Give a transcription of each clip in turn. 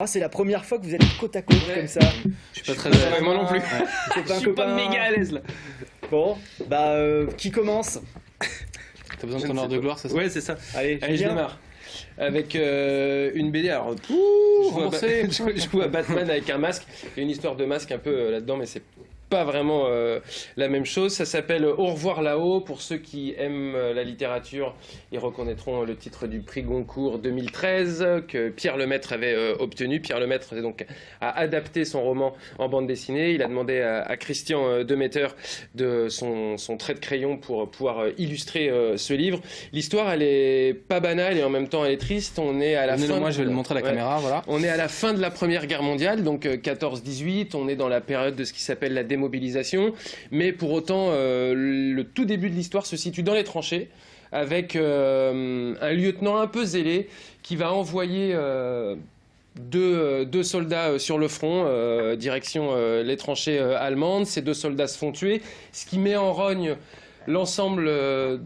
Ah, c'est la première fois que vous êtes côte à côte comme ça. Je suis pas très à l'aise. Moi non plus. C'est Je un suis pas copain. méga à l'aise là. Bon, qui commence? T'as besoin de ton heure de gloire, c'est ça? Ouais, c'est ça. Allez, Allez, je Julien. démarre. Avec une BD. Alors, je vois Batman avec un masque. Il y a une histoire de masque un peu là-dedans, mais c'est pas vraiment la même chose. Ça s'appelle Au revoir là-haut. Pour ceux qui aiment la littérature, ils reconnaîtront le titre du prix Goncourt 2013 que Pierre Lemaitre avait obtenu. Pierre Lemaitre a adapté son roman en bande dessinée. Il a demandé à Christian Demeter de son trait de crayon pour pouvoir illustrer ce livre. L'histoire, elle est pas banale et en même temps elle est triste. On est à la fin. Moi, je vais le montrer à la caméra, voilà. On est à la fin de la Première Guerre mondiale, donc 14-18. On est dans la période de ce qui s'appelle la démobilisation. Mais pour autant, le tout début de l'histoire se situe dans les tranchées, avec un lieutenant un peu zélé qui va envoyer deux soldats sur le front, direction les tranchées allemandes. Ces deux soldats se font tuer, ce qui met en rogne l'ensemble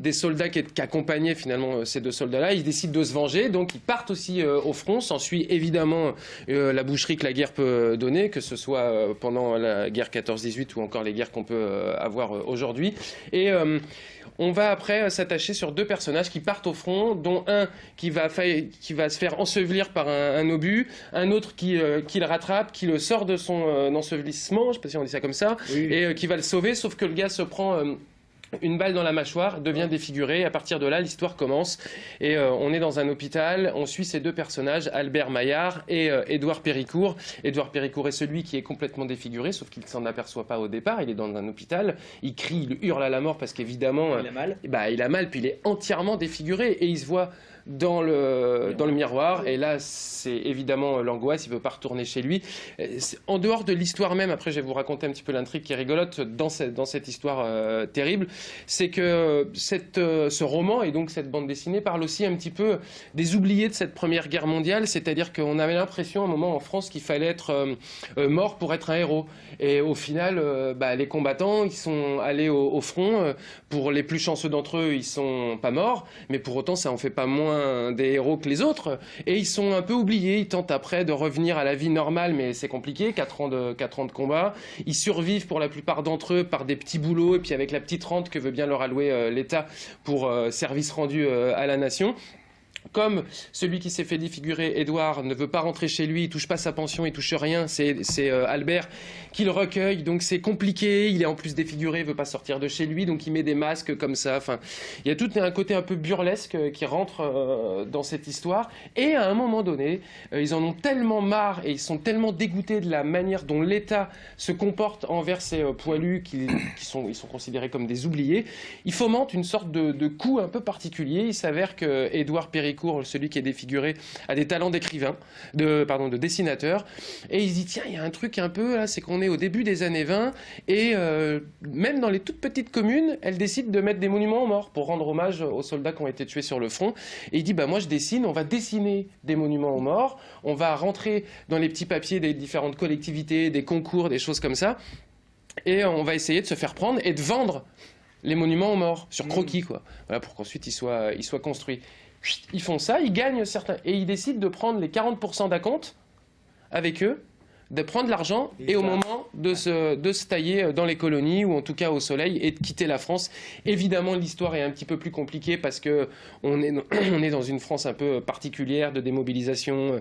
des soldats qui accompagnaient finalement ces deux soldats-là. Ils décident de se venger, donc ils partent aussi au front. S'ensuit évidemment la boucherie que la guerre peut donner, que ce soit pendant la guerre 14-18 ou encore les guerres qu'on peut avoir aujourd'hui. Et on va après s'attacher sur deux personnages qui partent au front, dont un qui va se faire ensevelir par un obus, un autre qui le rattrape, qui le sort de son ensevelissement, je ne sais pas si on dit ça comme ça, Oui. et qui va le sauver, sauf que le gars se prend une balle dans la mâchoire, devient défiguré. À partir de là, l'histoire commence. Et on est dans un hôpital. On suit ces deux personnages, Albert Maillard et Édouard Péricourt. Édouard Péricourt est celui qui est complètement défiguré, sauf qu'il ne s'en aperçoit pas au départ. Il est dans un hôpital. Il crie, il hurle à la mort parce qu'évidemment... Il a mal. Il a mal, puis il est entièrement défiguré. Et il se voit dans le miroir. Et là, c'est évidemment l'angoisse. Il ne veut pas retourner chez lui. En dehors de l'histoire même, après, je vais vous raconter un petit peu l'intrigue qui est rigolote dans cette histoire terrible. C'est que ce roman et donc cette bande dessinée parle aussi un petit peu des oubliés de cette Première Guerre mondiale, c'est-à-dire qu'on avait l'impression à un moment en France qu'il fallait être mort pour être un héros. Et au final, les combattants, ils sont allés au front. Pour les plus chanceux d'entre eux, ils sont pas morts, mais pour autant, ça en fait pas moins des héros que les autres. Et ils sont un peu oubliés. Ils tentent après de revenir à la vie normale, mais c'est compliqué. 4 ans de combat. Ils survivent pour la plupart d'entre eux par des petits boulots et puis avec la petite rente que veut bien leur allouer l'État pour service rendu à la nation. Comme celui qui s'est fait défigurer, Édouard, ne veut pas rentrer chez lui, il touche pas sa pension, il touche rien, c'est Albert qui le recueille, donc c'est compliqué, il est en plus défiguré, il veut pas sortir de chez lui, donc il met des masques comme ça, enfin, il y a tout un côté un peu burlesque qui rentre dans cette histoire, et à un moment donné, ils en ont tellement marre et ils sont tellement dégoûtés de la manière dont l'État se comporte envers ces poilus ils sont considérés comme des oubliés, ils fomentent une sorte de coup un peu particulier. Il s'avère que Édouard Péricourt, celui qui est défiguré, a des talents d'écrivain, de dessinateur. Et il se dit, tiens, il y a un truc un peu, là, c'est qu'on est au début des années 20, et même dans les toutes petites communes, elles décident de mettre des monuments aux morts pour rendre hommage aux soldats qui ont été tués sur le front. Et il dit, moi je dessine, on va dessiner des monuments aux morts, on va rentrer dans les petits papiers des différentes collectivités, des concours, des choses comme ça, et on va essayer de se faire prendre et de vendre les monuments aux morts sur croquis, quoi. Voilà, pour qu'ensuite ils soient construits. Ils font ça, ils gagnent certains, et ils décident de prendre les 40% d'acompte avec eux, de prendre l'argent et au moment de se tailler dans les colonies ou en tout cas au soleil et de quitter la France. Évidemment, l'histoire est un petit peu plus compliquée parce que on est dans une France un peu particulière de démobilisation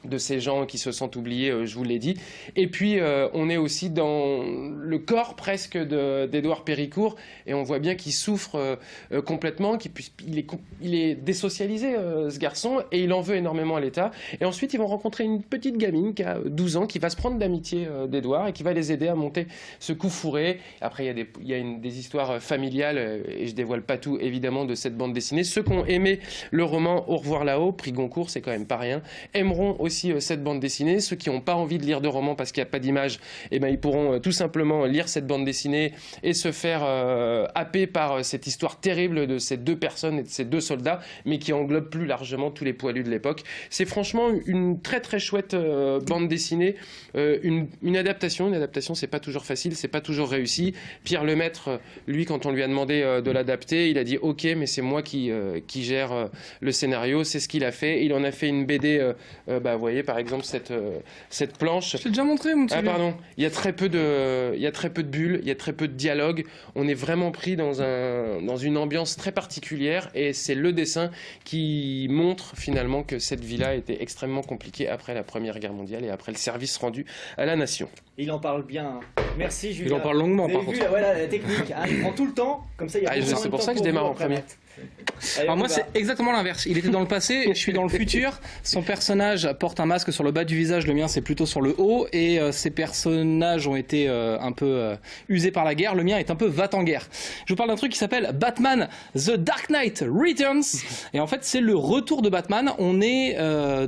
de ces gens qui se sentent oubliés, je vous l'ai dit. Et puis, on est aussi dans le corps presque d'Édouard Péricourt, et on voit bien qu'il souffre complètement, il est désocialisé, ce garçon, et il en veut énormément à l'État. Et ensuite, ils vont rencontrer une petite gamine qui a 12 ans, qui va se prendre d'amitié d'Édouard, et qui va les aider à monter ce coup fourré. Après, il y a des histoires familiales, et je dévoile pas tout, évidemment, de cette bande dessinée. Ceux qui ont aimé le roman Au revoir là-haut, prix Goncourt, c'est quand même pas rien, aimeront aussi cette bande dessinée. Ceux qui n'ont pas envie de lire de roman parce qu'il n'y a pas d'image, ils pourront tout simplement lire cette bande dessinée et se faire happer par cette histoire terrible de ces deux personnes et de ces deux soldats, mais qui englobe plus largement tous les poilus de l'époque. C'est franchement une très très chouette bande dessinée, une adaptation. Une adaptation, c'est pas toujours facile, c'est pas toujours réussi. Pierre Lemaitre, lui, quand on lui a demandé de l'adapter, il a dit ok, mais c'est moi qui gère le scénario. C'est ce qu'il a fait. Il en a fait une BD voyez par exemple cette planche. Je l'ai déjà montré, mon petit. Ah pardon, il y a très peu de bulles, il y a très peu de dialogue. On est vraiment pris dans une ambiance très particulière et c'est le dessin qui montre finalement que cette vie-là était extrêmement compliquée après la Première Guerre mondiale et après le service rendu à la nation. Il en parle bien. Merci Julien. Il en parle longuement Vous avez par vu, contre. voilà, la technique. Hein, il prend tout le temps, comme ça il y a C'est pour ça que je démarre en premier. Alors moi c'est exactement l'inverse, il était dans le passé, je suis dans le futur, son personnage porte un masque sur le bas du visage, le mien c'est plutôt sur le haut, et ces personnages ont été un peu usés par la guerre, le mien est un peu va-t-en-guerre. Je vous parle d'un truc qui s'appelle Batman The Dark Knight Returns, et en fait c'est le retour de Batman. On est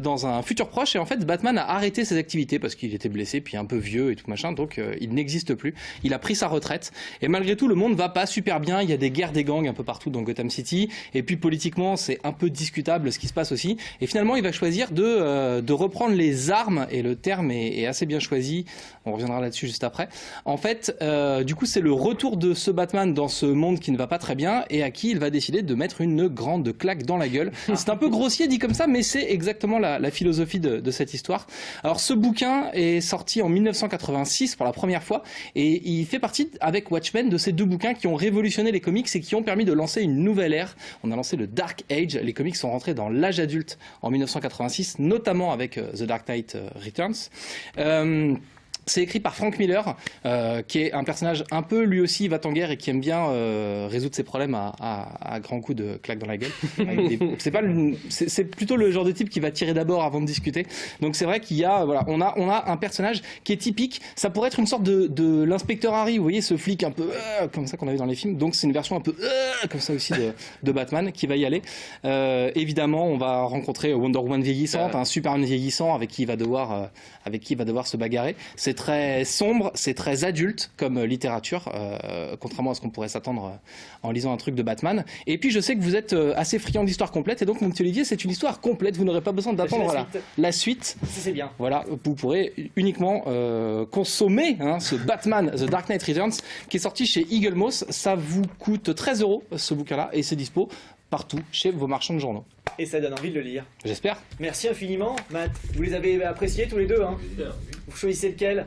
dans un futur proche, et en fait Batman a arrêté ses activités parce qu'il était blessé, puis un peu vieux et tout machin, donc il n'existe plus, il a pris sa retraite, et malgré tout le monde va pas super bien, il y a des guerres des gangs un peu partout dans Gotham City. Et puis politiquement c'est un peu discutable ce qui se passe aussi, et finalement il va choisir de reprendre les armes, et le terme est assez bien choisi, on reviendra là-dessus juste après. En fait du coup c'est le retour de ce Batman dans ce monde qui ne va pas très bien, et à qui il va décider de mettre une grande claque dans la gueule. C'est un peu grossier dit comme ça, mais c'est exactement la philosophie de cette histoire. Alors ce bouquin est sorti en 1986 pour la première fois, et il fait partie avec Watchmen de ces deux bouquins qui ont révolutionné les comics et qui ont permis de lancer une nouvelle ère. On a lancé le Dark Age, les comics sont rentrés dans l'âge adulte en 1986, notamment avec The Dark Knight Returns. C'est écrit par Frank Miller, qui est un personnage un peu lui aussi va-t-en-guerre et qui aime bien résoudre ses problèmes à grands coups de claque dans la gueule. C'est plutôt le genre de type qui va tirer d'abord avant de discuter. Donc c'est vrai qu'il y a, voilà, on a un personnage qui est typique. Ça pourrait être une sorte de l'inspecteur Harry, vous voyez, ce flic un peu comme ça qu'on a vu dans les films. Donc c'est une version un peu comme ça aussi de Batman qui va y aller. Évidemment, on va rencontrer Wonder Woman vieillissante, un Superman vieillissant avec qui il va devoir se bagarrer. C'est très sombre, c'est très adulte comme littérature, contrairement à ce qu'on pourrait s'attendre en lisant un truc de Batman. Et puis je sais que vous êtes assez friand d'histoire complète, et donc mon petit Olivier, c'est une histoire complète, vous n'aurez pas besoin d'attendre la suite. C'est bien. Voilà, vous pourrez uniquement consommer ce Batman The Dark Knight Returns qui est sorti chez Eagle Moss. Ça vous coûte 13 € ce bouquin-là, et c'est dispo partout chez vos marchands de journaux. Et ça donne envie de le lire. J'espère. Merci infiniment, Matt. Vous les avez appréciés tous les deux, hein? Vous choisissez lequel?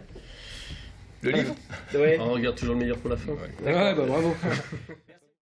Le livre? Ouais. On regarde toujours le meilleur pour la fin. Ouais, bah bravo.